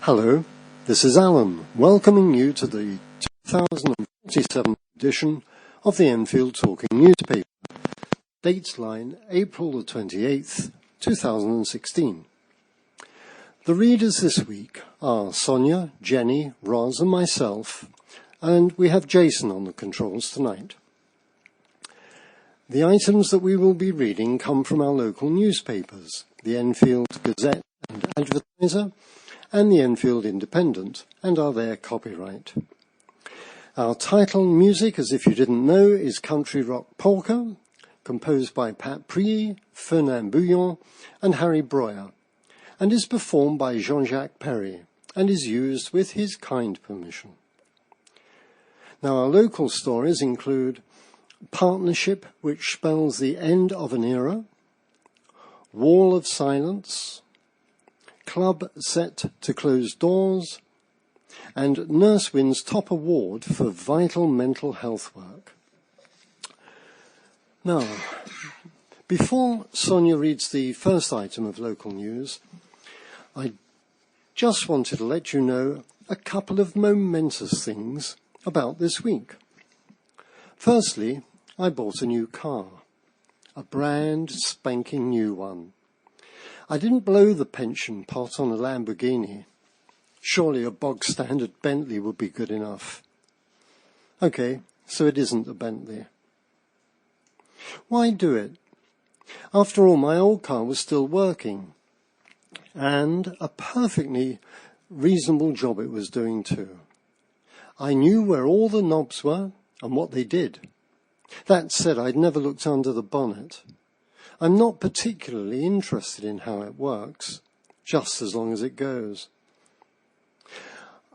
Hello, this is Alan, welcoming you to the 2047 edition of the Enfield Talking newspaper. Dateline, April the 28th, 2016. The readers this week are Sonia, Jenny, Roz and myself, and we have Jason on the controls tonight. The items that we will be reading come from our local newspapers, the Enfield Gazette and Advertiser, and the Enfield Independent, and are their copyright. Our title music, as if you didn't know, is Country Rock Polka, composed by Pat Priey, Fernand Bouillon, and Harry Breuer, and is performed by Jean-Jacques Perry, and is used with his kind permission. Now, our local stories include Partnership, which spells the end of an era, Wall of Silence, Club set to close doors, and Nurse wins top award for vital mental health work. Now, before Sonia reads the first item of local news, I just wanted to let you know a couple of momentous things about this week. Firstly, I bought a new car, a brand spanking new one. I didn't blow the pension pot on a Lamborghini. Surely a bog-standard Bentley would be good enough. Okay, so it isn't a Bentley. Why do it? After all, my old car was still working, and a perfectly reasonable job it was doing too. I knew where all the knobs were and what they did. That said, I'd never looked under the bonnet. I'm not particularly interested in how it works, just as long as it goes.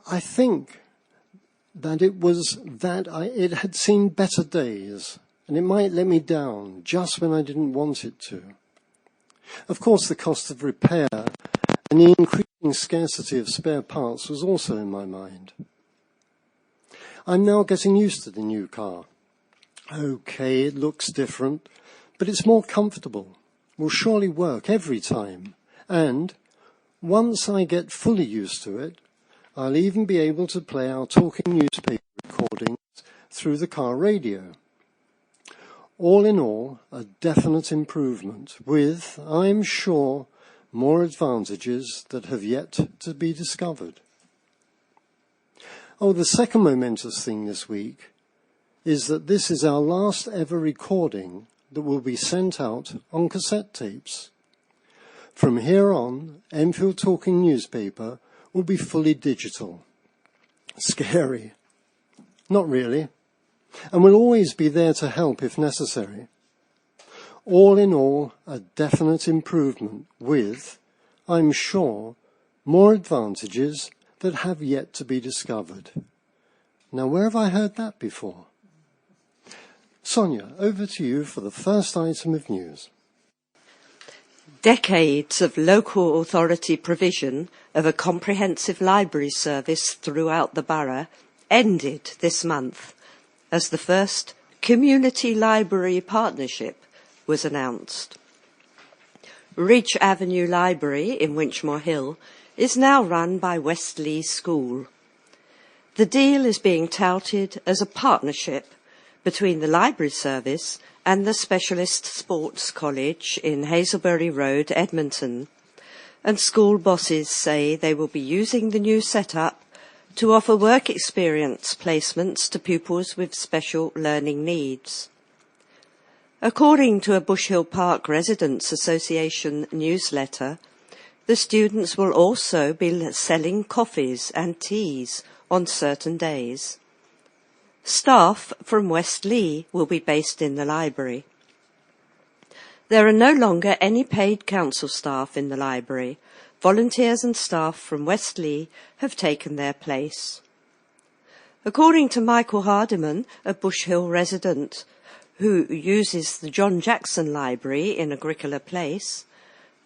I think that it had seen better days, and it might let me down just when I didn't want it to. Of course, the cost of repair and the increasing scarcity of spare parts was also in my mind. I'm now getting used to the new car. Okay, it looks different, but it's more comfortable, will surely work every time, and once I get fully used to it, I'll even be able to play our talking newspaper recordings through the car radio. All in all, a definite improvement with, I'm sure, more advantages that have yet to be discovered. Oh, the second momentous thing this week is that this is our last ever recording that will be sent out on cassette tapes. From here on, Enfield Talking newspaper will be fully digital. Scary. Not really. And will always be there to help if necessary. All in all, a definite improvement with, I'm sure, more advantages that have yet to be discovered. Now, where have I heard that before? Sonia, over to you for the first item of news. Decades of local authority provision of a comprehensive library service throughout the borough ended this month as the first community library partnership was announced. Ridge Avenue Library in Winchmore Hill is now run by Westley School. The deal is being touted as a partnership between the library service and the Specialist Sports College in Hazelbury Road, Edmonton, and school bosses say they will be using the new setup to offer work experience placements to pupils with special learning needs. According to a Bush Hill Park Residents Association newsletter, the students will also be selling coffees and teas on certain days. Staff from Westley will be based in the library. There are no longer any paid council staff in the library. Volunteers and staff from Westley have taken their place. According to Michael Hardiman, a Bush Hill resident who uses the John Jackson Library in Agricola Place,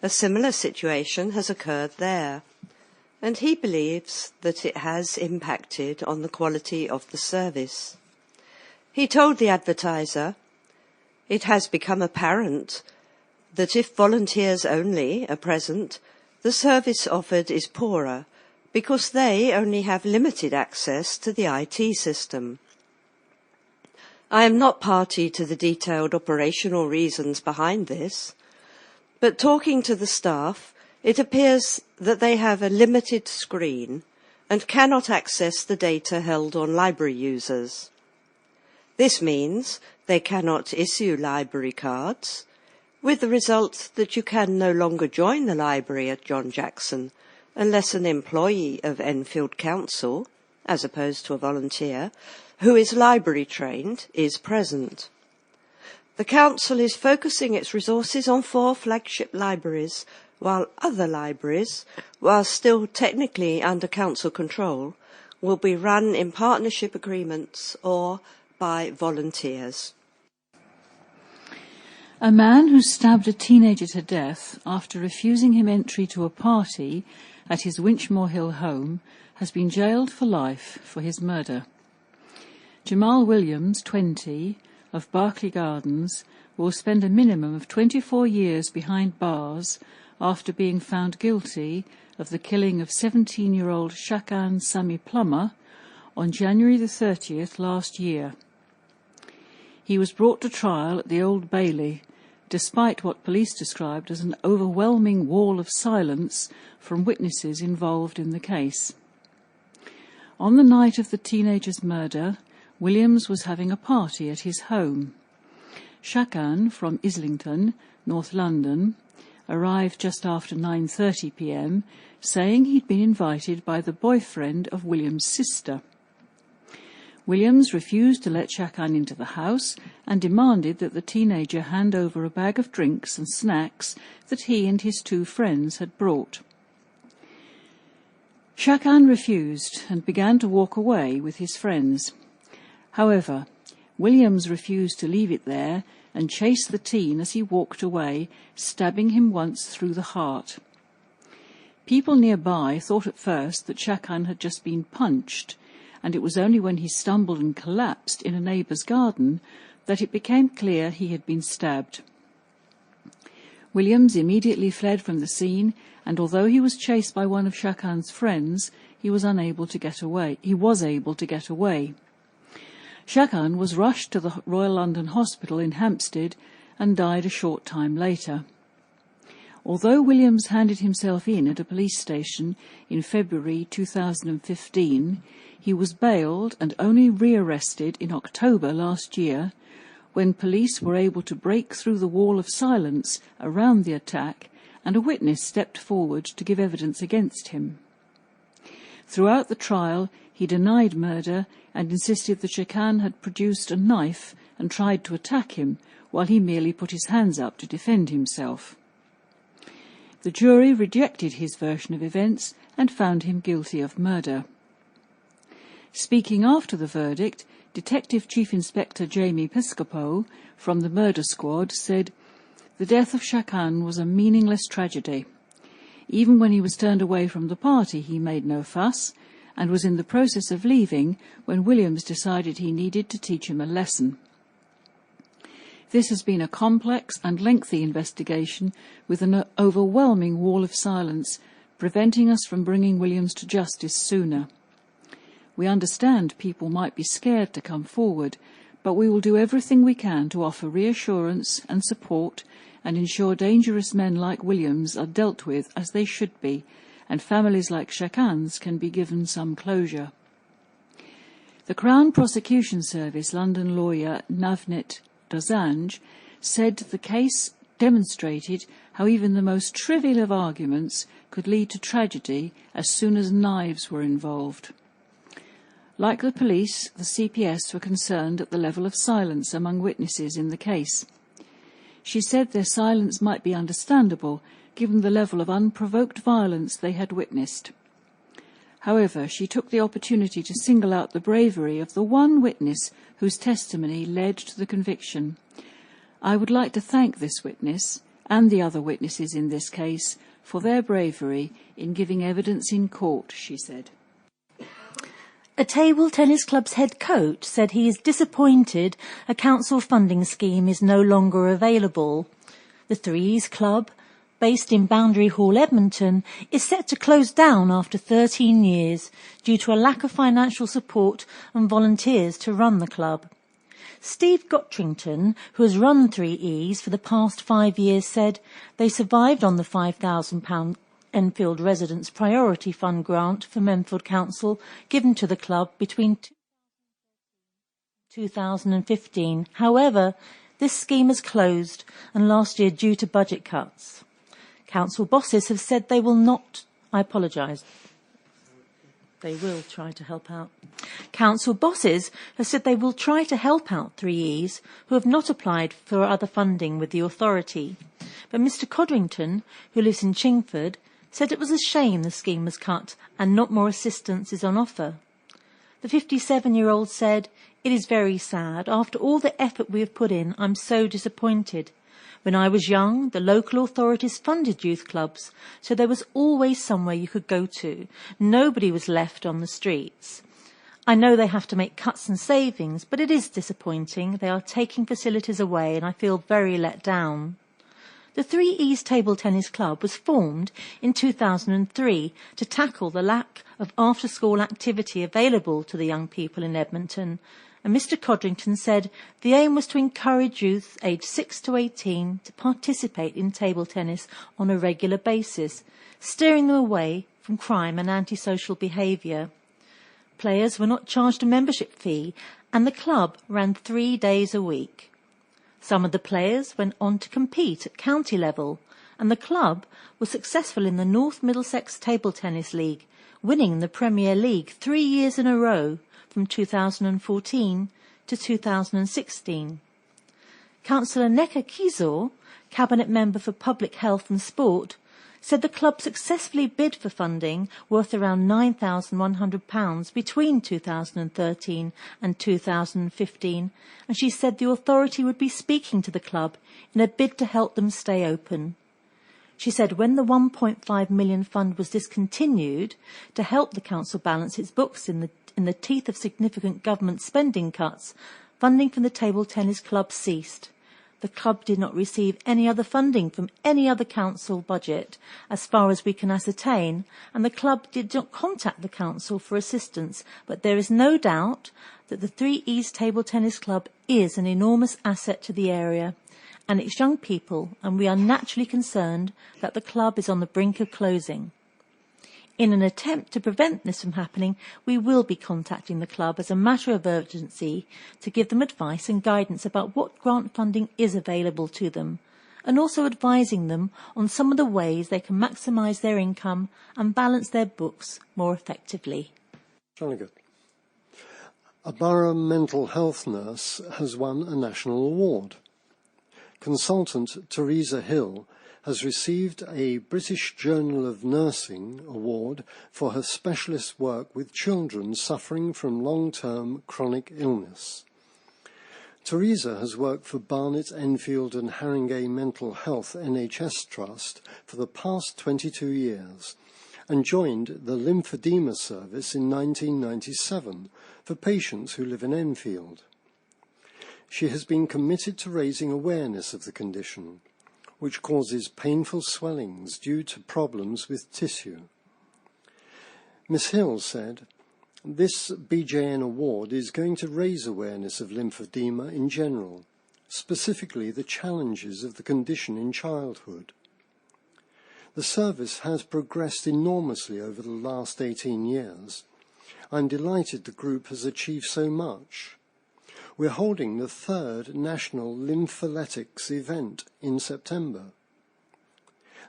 a similar situation has occurred there, and he believes that it has impacted on the quality of the service. He told the Advertiser, "It has become apparent that if volunteers only are present, the service offered is poorer, because they only have limited access to the IT system. I am not party to the detailed operational reasons behind this, but talking to the staff, it appears that they have a limited screen and cannot access the data held on library users. This means they cannot issue library cards, with the result that you can no longer join the library at John Jackson unless an employee of Enfield Council, as opposed to a volunteer, who is library trained, is present. The Council is focusing its resources on 4 flagship libraries, while other libraries, while still technically under Council control, will be run in partnership agreements or by volunteers. A man who stabbed a teenager to death after refusing him entry to a party at his Winchmore Hill home has been jailed for life for his murder. Jamal Williams, 20, of Berkeley Gardens, will spend a minimum of 24 years behind bars after being found guilty of the killing of 17-year-old Shakan Sami Plummer on January the 30th last year. He was brought to trial at the Old Bailey, despite what police described as an overwhelming wall of silence from witnesses involved in the case. On the night of the teenager's murder, Williams was having a party at his home. Shakan, from Islington, North London, arrived just after 9:30 p.m, saying he'd been invited by the boyfriend of Williams' sister. Williams refused to let Shakan into the house and demanded that the teenager hand over a bag of drinks and snacks that he and his 2 friends had brought. Shakan refused and began to walk away with his friends. However, Williams refused to leave it there and chased the teen as he walked away, stabbing him once through the heart. People nearby thought at first that Shakan had just been punched, and it was only when he stumbled and collapsed in a neighbour's garden that it became clear he had been stabbed. Williams immediately fled from the scene, and although he was chased by one of Shakan's friends, he was able to get away. Shakan was rushed to the Royal London Hospital in Hampstead and died a short time later. Although Williams handed himself in at a police station in February 2015, he was bailed and only rearrested in October last year, when police were able to break through the wall of silence around the attack and a witness stepped forward to give evidence against him. Throughout the trial, he denied murder and insisted that Shakan had produced a knife and tried to attack him, while he merely put his hands up to defend himself. The jury rejected his version of events and found him guilty of murder. Speaking after the verdict, Detective Chief Inspector Jamie Piscopo from the Murder Squad said, "The death of Shakan was a meaningless tragedy. Even when he was turned away from the party, he made no fuss, and was in the process of leaving when Williams decided he needed to teach him a lesson. This has been a complex and lengthy investigation with an overwhelming wall of silence, preventing us from bringing Williams to justice sooner. We understand people might be scared to come forward, but we will do everything we can to offer reassurance and support and ensure dangerous men like Williams are dealt with as they should be, and families like Shakan's can be given some closure." The Crown Prosecution Service London lawyer Navneet Dosanjh said the case demonstrated how even the most trivial of arguments could lead to tragedy as soon as knives were involved. Like the police, the CPS were concerned at the level of silence among witnesses in the case. She said their silence might be understandable given the level of unprovoked violence they had witnessed. However, she took the opportunity to single out the bravery of the one witness whose testimony led to the conviction. "I would like to thank this witness and the other witnesses in this case for their bravery in giving evidence in court," she said. A table tennis club's head coach said he is disappointed a council funding scheme is no longer available. The Threes Club, based in Boundary Hall, Edmonton, is set to close down after 13 years due to a lack of financial support and volunteers to run the club. Steve Gottrington, who has run 3Es for the past 5 years, said they survived on the £5,000 Enfield Residents Priority Fund grant from Enfield Council given to the club between 2015. However, this scheme has closed, and last year due to budget cuts. Council bosses have said they will not... I apologise. They will try to help out. Council bosses have said they will try to help out 3Es who have not applied for other funding with the authority. But Mr Codrington, who lives in Chingford, said it was a shame the scheme was cut and not more assistance is on offer. The 57-year-old said, "It is very sad. After all the effort we have put in, I'm so disappointed. When I was young, the local authorities funded youth clubs, so there was always somewhere you could go to. Nobody was left on the streets. I know they have to make cuts and savings, but it is disappointing. They are taking facilities away, and I feel very let down." The 3Es Table Tennis Club was formed in 2003 to tackle the lack of after-school activity available to the young people in Edmonton, and Mr Codrington said the aim was to encourage youth aged 6 to 18 to participate in table tennis on a regular basis, steering them away from crime and antisocial behaviour. Players were not charged a membership fee, and the club ran 3 days a week. Some of the players went on to compete at county level, and the club was successful in the North Middlesex Table Tennis League, winning the Premier League 3 years in a row from 2014 to 2016. Councillor Neka Kizor, Cabinet Member for Public Health and Sport, said the club successfully bid for funding worth around £9,100 between 2013 and 2015, and she said the authority would be speaking to the club in a bid to help them stay open. She said when the £1.5 million fund was discontinued to help the council balance its books in the teeth of significant government spending cuts, funding from the table tennis club ceased. The club did not receive any other funding from any other council budget, as far as we can ascertain, and the club did not contact the council for assistance, but there is no doubt that the 3Es Table Tennis Club is an enormous asset to the area and its young people, and we are naturally concerned that the club is on the brink of closing. In an attempt to prevent this from happening, we will be contacting the club as a matter of urgency to give them advice and guidance about what grant funding is available to them, and also advising them on some of the ways they can maximise their income and balance their books more effectively. Jolly good. A borough mental health nurse has won a national award. Consultant Teresa Hill has received a British Journal of Nursing award for her specialist work with children suffering from long-term chronic illness. Teresa has worked for Barnet, Enfield and Haringey Mental Health NHS Trust for the past 22 years and joined the lymphedema service in 1997 for patients who live in Enfield. She has been committed to raising awareness of the condition, which causes painful swellings due to problems with tissue. Miss Hill said, "This BJN award is going to raise awareness of lymphedema in general, specifically the challenges of the condition in childhood. The service has progressed enormously over the last 18 years. I'm delighted the group has achieved so much. We're holding the 3rd National Lympholetics event in September.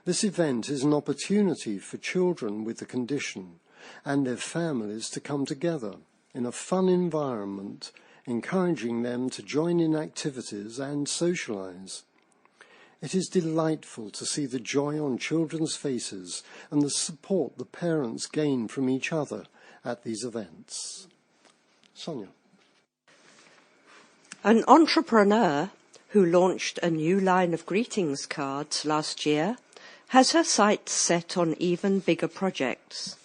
This event is an opportunity for children with the condition and their families to come together in a fun environment, encouraging them to join in activities and socialise. It is delightful to see the joy on children's faces and the support the parents gain from each other at these events." Sonia. An entrepreneur who launched a new line of greetings cards last year has her sights set on even bigger projects.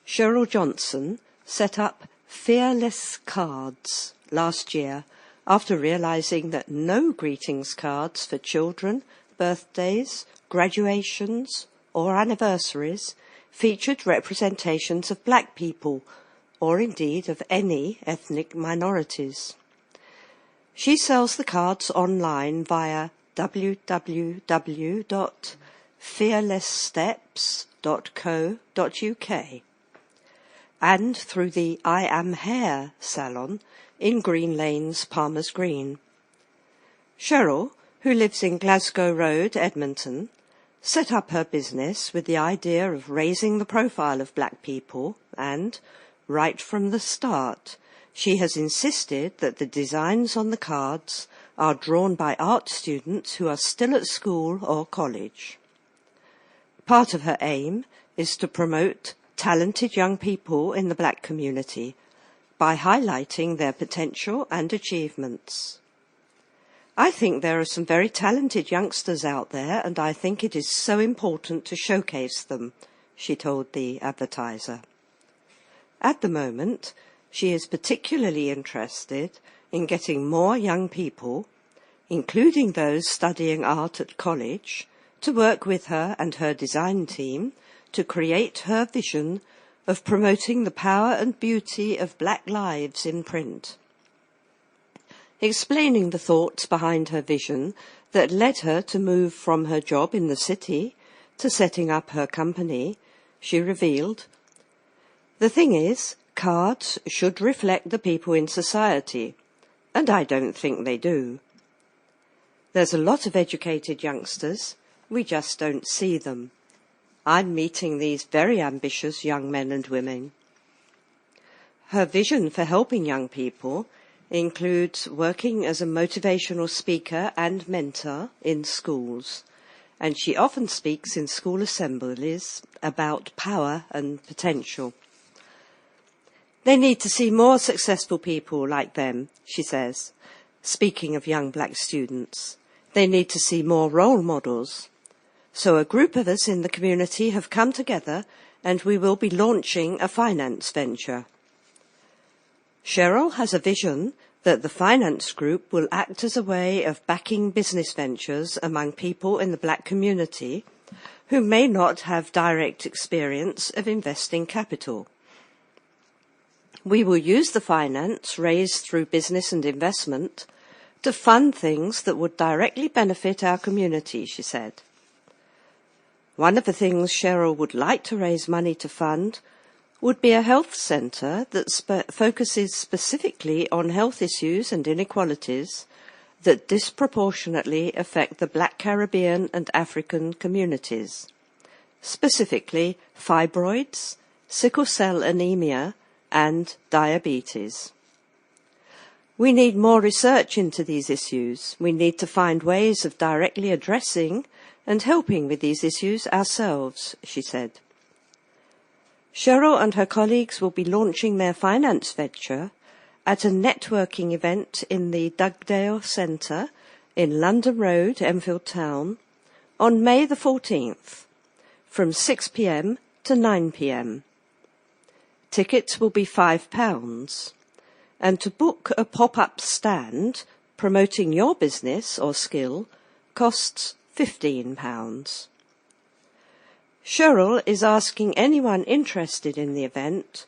Cheryl Johnson set up Fearless Cards last year after realising that no greetings cards for children birthdays, graduations, or anniversaries featured representations of black people, or indeed of any ethnic minorities. She sells the cards online via www.fearlesssteps.co.uk and through the I Am Hair salon in Green Lanes, Palmer's Green. Cheryl, who lives in Glasgow Road, Edmonton, set up her business with the idea of raising the profile of black people and, right from the start, she has insisted that the designs on the cards are drawn by art students who are still at school or college. Part of her aim is to promote talented young people in the black community by highlighting their potential and achievements. I think there are some very talented youngsters out there, and I think it is so important to showcase them, she told the Advertiser. At the moment, she is particularly interested in getting more young people, including those studying art at college, to work with her and her design team to create her vision of promoting the power and beauty of black lives in print. Explaining the thoughts behind her vision that led her to move from her job in the city to setting up her company, she revealed, "The thing is, cards should reflect the people in society, and I don't think they do. There's a lot of educated youngsters, we just don't see them. I'm meeting these very ambitious young men and women." Her vision for helping young people includes working as a motivational speaker and mentor in schools, and she often speaks in school assemblies about power and potential. They need to see more successful people like them, she says, speaking of young black students. They need to see more role models. So a group of us in the community have come together and we will be launching a finance venture. Cheryl has a vision that the finance group will act as a way of backing business ventures among people in the black community who may not have direct experience of investing capital. We will use the finance raised through business and investment to fund things that would directly benefit our community, she said. One of the things Cheryl would like to raise money to fund would be a health centre that focuses specifically on health issues and inequalities that disproportionately affect the Black Caribbean and African communities, specifically fibroids, sickle cell anemia, and diabetes. We need more research into these issues. We need to find ways of directly addressing and helping with these issues ourselves, she said. Cheryl and her colleagues will be launching their finance venture at a networking event in the Dugdale Centre in London Road, Enfield Town, on May the 14th, from 6 p.m. to 9 p.m. Tickets will be £5, and to book a pop-up stand promoting your business or skill costs £15. Cheryl is asking anyone interested in the event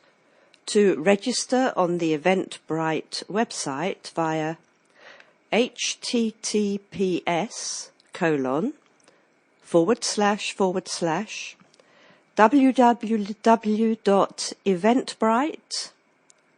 to register on the Eventbrite website via https://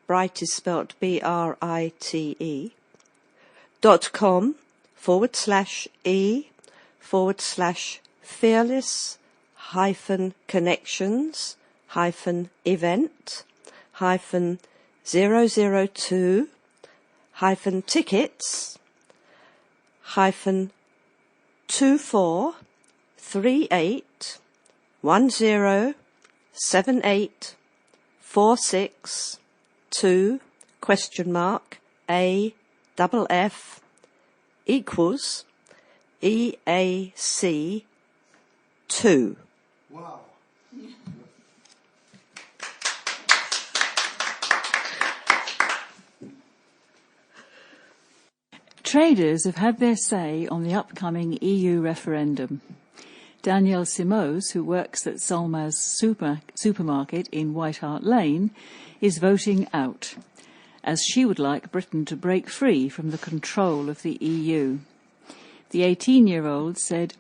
Bright is spelt BRITE//AFF equals EAC 2. Wow. traders have had their say on the upcoming EU referendum. Danielle Simose, who works at Solma's supermarket in White Hart Lane, is voting out, as she would like Britain to break free from the control of the EU. The 18-year-old said,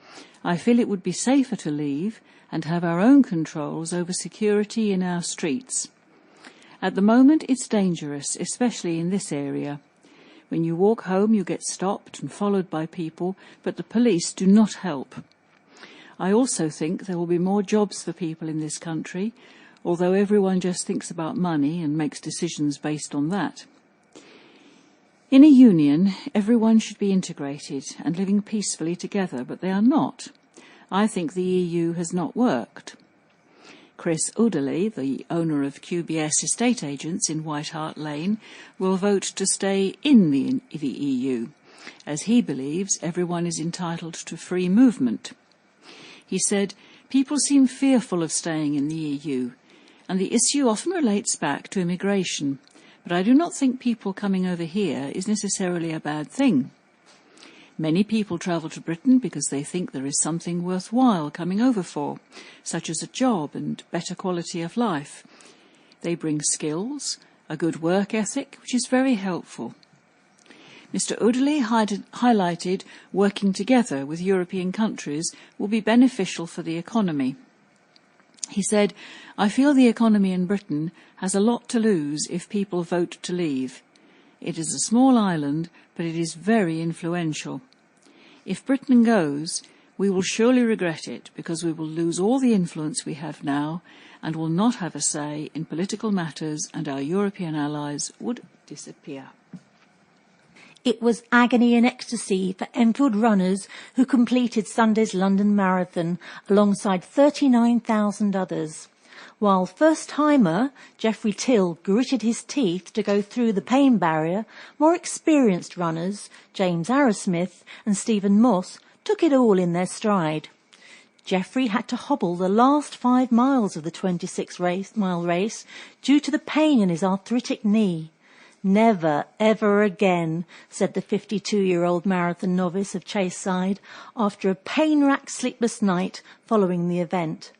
"I feel it would be safer to leave and have our own controls over security in our streets. At the moment it's dangerous, especially in this area. When you walk home you get stopped and followed by people, but the police do not help. I also think there will be more jobs for people in this country, although everyone just thinks about money and makes decisions based on that. In a union, everyone should be integrated and living peacefully together, but they are not. I think the EU has not worked." Chris Udderley, the owner of QBS Estate Agents in White Hart Lane, will vote to stay in the EU, as he believes everyone is entitled to free movement. He said, "People seem fearful of staying in the EU, and the issue often relates back to immigration, but I do not think people coming over here is necessarily a bad thing. Many people travel to Britain because they think there is something worthwhile coming over for, such as a job and better quality of life. They bring skills, a good work ethic, which is very helpful." Mr. Udderley highlighted working together with European countries will be beneficial for the economy. He said, "I feel the economy in Britain has a lot to lose if people vote to leave. It is a small island, but it is very influential. If Britain goes, we will surely regret it because we will lose all the influence we have now and will not have a say in political matters, and our European allies would disappear." It was agony and ecstasy for Enfield runners who completed Sunday's London Marathon alongside 39,000 others. While first-timer Geoffrey Till gritted his teeth to go through the pain barrier, more experienced runners, James Arrowsmith and Stephen Moss, took it all in their stride. Geoffrey had to hobble the last 5 miles of the 26-mile race due to the pain in his arthritic knee. "Never, ever again," said the 52-year-old marathon novice of Chaseside after a pain-racked sleepless night following the event.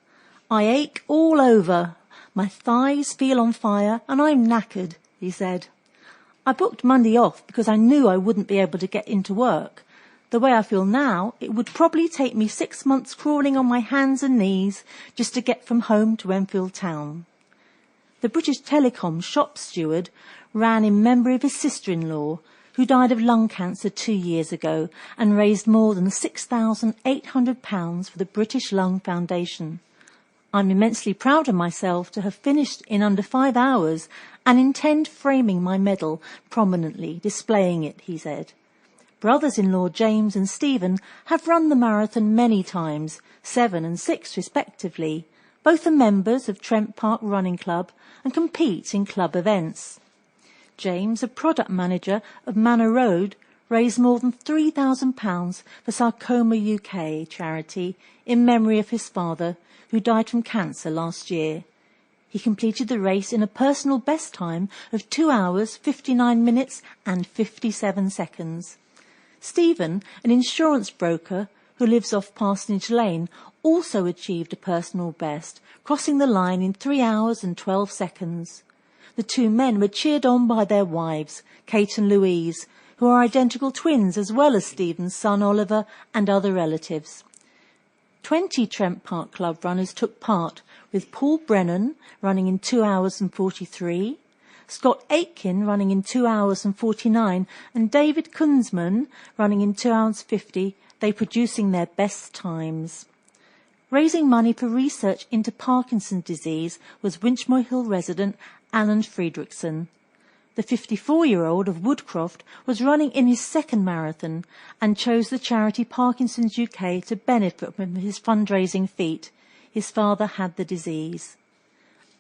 "I ache all over. My thighs feel on fire and I'm knackered," he said. "I booked Monday off because I knew I wouldn't be able to get into work. The way I feel now, it would probably take me 6 months crawling on my hands and knees just to get from home to Enfield town." The British Telecom shop steward ran in memory of his sister-in-law, who died of lung cancer 2 years ago and raised more than £6,800 for the British Lung Foundation. "I'm immensely proud of myself to have finished in under 5 hours and intend framing my medal prominently, displaying it," he said. Brothers-in-law James and Stephen have run the marathon many times, 7 and 6 respectively. Both are members of Trent Park Running Club and compete in club events. James, a product manager of Manor Road, raised more than £3,000 for Sarcoma UK charity in memory of his father, who died from cancer last year. He completed the race in a personal best time of 2 hours, 59 minutes and 57 seconds. Stephen, an insurance broker who lives off Parsonage Lane, also achieved a personal best, crossing the line in 3 hours and 12 seconds. The two men were cheered on by their wives, Kate and Louise, who are identical twins, as well as Stephen's son Oliver and other relatives. 20 Trent Park Club runners took part, with Paul Brennan running in 2 hours and 43, Scott Aitken running in 2 hours and 49, and David Kunzman running in 2 hours 50, they producing their best times. Raising money for research into Parkinson's disease was Winchmore Hill resident Alan Friedrichsen. The 54-year-old of Woodcroft was running in his second marathon and chose the charity Parkinson's UK to benefit from his fundraising feat. His father had the disease.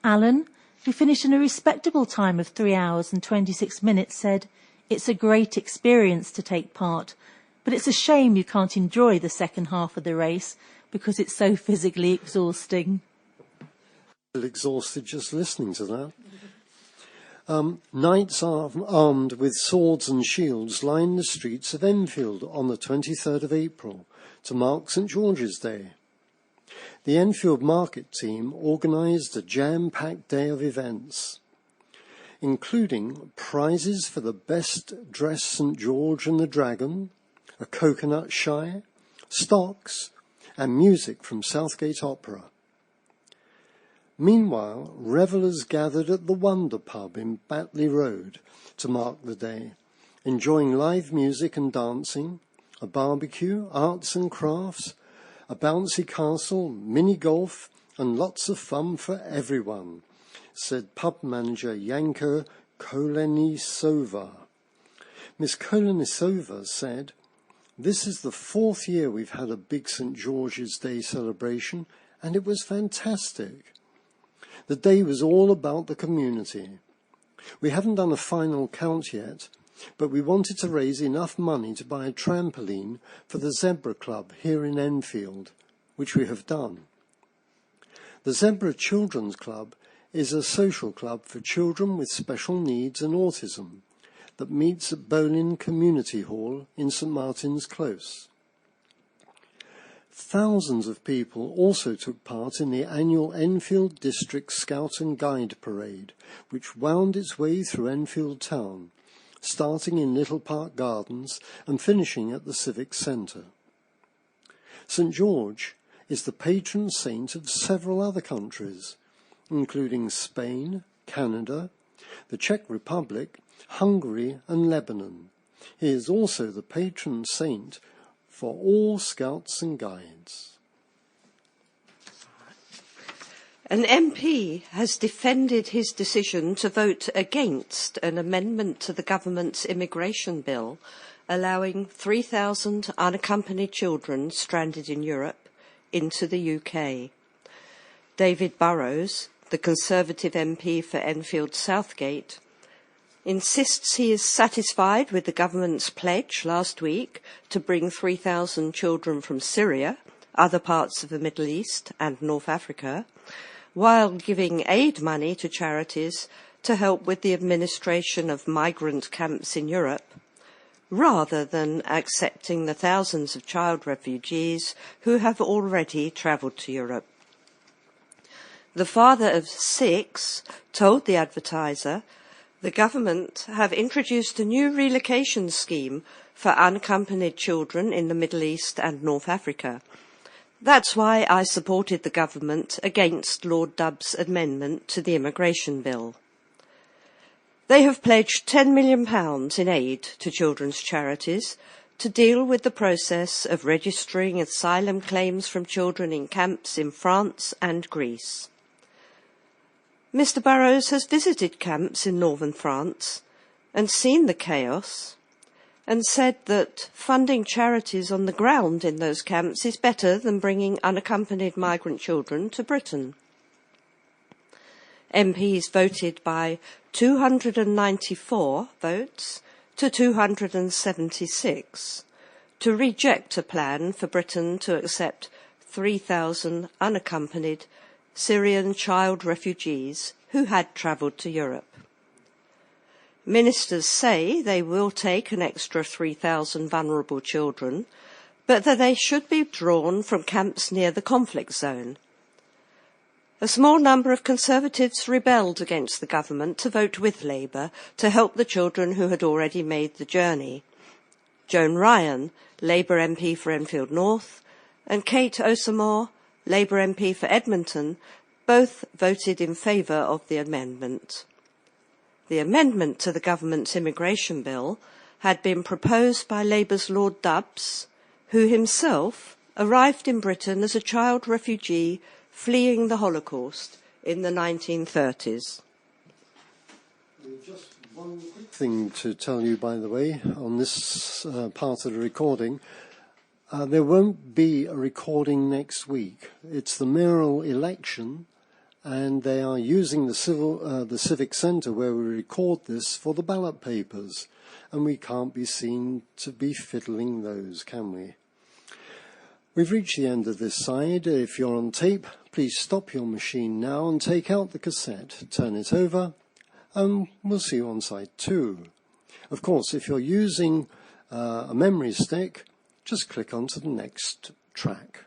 Alan, who finished in a respectable time of 3 hours and 26 minutes, said, "It's a great experience to take part, but it's a shame you can't enjoy the second half of the race because it's so physically exhausting." Exhausted just listening to that. Knights armed with swords and shields lined the streets of Enfield on the 23rd of April to mark St George's Day. The Enfield market team organised a jam-packed day of events, including prizes for the best dressed St George and the Dragon, a coconut shy, stocks, and music from Southgate Opera. Meanwhile, revellers gathered at the Wonder Pub in Batley Road to mark the day, enjoying live music and dancing, a barbecue, arts and crafts, a bouncy castle, mini-golf, and lots of fun for everyone, said pub manager Yanko Kolenisova. Miss Kolenisova said, "This is the 4th year we've had a big St George's Day celebration, and it was fantastic. The day was all about the community. We haven't done a final count yet, but we wanted to raise enough money to buy a trampoline for the Zebra Club here in Enfield, which we have done. The Zebra Children's Club is a social club for children with special needs and autism that meets at Bolin Community Hall in St Martin's Close." Thousands of people also took part in the annual Enfield District Scout and Guide Parade, which wound its way through Enfield town, starting in Little Park Gardens and finishing at the Civic Centre. St George is the patron saint of several other countries, including Spain, Canada, the Czech Republic, Hungary and Lebanon. He is also the patron saint for all Scouts and Guides. An MP has defended his decision to vote against an amendment to the government's immigration bill allowing 3,000 unaccompanied children stranded in Europe into the UK. David Burrowes, the Conservative MP for Enfield Southgate, insists he is satisfied with the government's pledge last week to bring 3,000 children from Syria, other parts of the Middle East and North Africa, while giving aid money to charities to help with the administration of migrant camps in Europe, rather than accepting the thousands of child refugees who have already travelled to Europe. The father of 6 told the Advertiser the government have introduced a new relocation scheme for unaccompanied children in the Middle East and North Africa. That's why I supported the government against Lord Dubb's amendment to the immigration bill. They have pledged £10 million in aid to children's charities to deal with the process of registering asylum claims from children in camps in France and Greece. Mr. Burrowes has visited camps in northern France and seen the chaos and said that funding charities on the ground in those camps is better than bringing unaccompanied migrant children to Britain. MPs voted by 294 votes to 276 to reject a plan for Britain to accept 3,000 unaccompanied Syrian child refugees who had travelled to Europe. Ministers say they will take an extra 3,000 vulnerable children, but that they should be drawn from camps near the conflict zone. A small number of Conservatives rebelled against the government to vote with Labour to help the children who had already made the journey. Joan Ryan, Labour MP for Enfield North, and Kate Osamore, Labour MP for Edmonton, both voted in favour of the amendment. The amendment to the government's immigration bill had been proposed by Labour's Lord Dubbs, who himself arrived in Britain as a child refugee fleeing the Holocaust in the 1930s. Just one quick thing to tell you, by the way, on this part of the recording. There won't be a recording next week. It's the mayoral election, and they are using the Civic Centre where we record this for the ballot papers, and we can't be seen to be fiddling those, can we? We've reached the end of this side. If you're on tape, please stop your machine now and take out the cassette, turn it over, and we'll see you on side 2. Of course, if you're using a memory stick, just click onto the next track.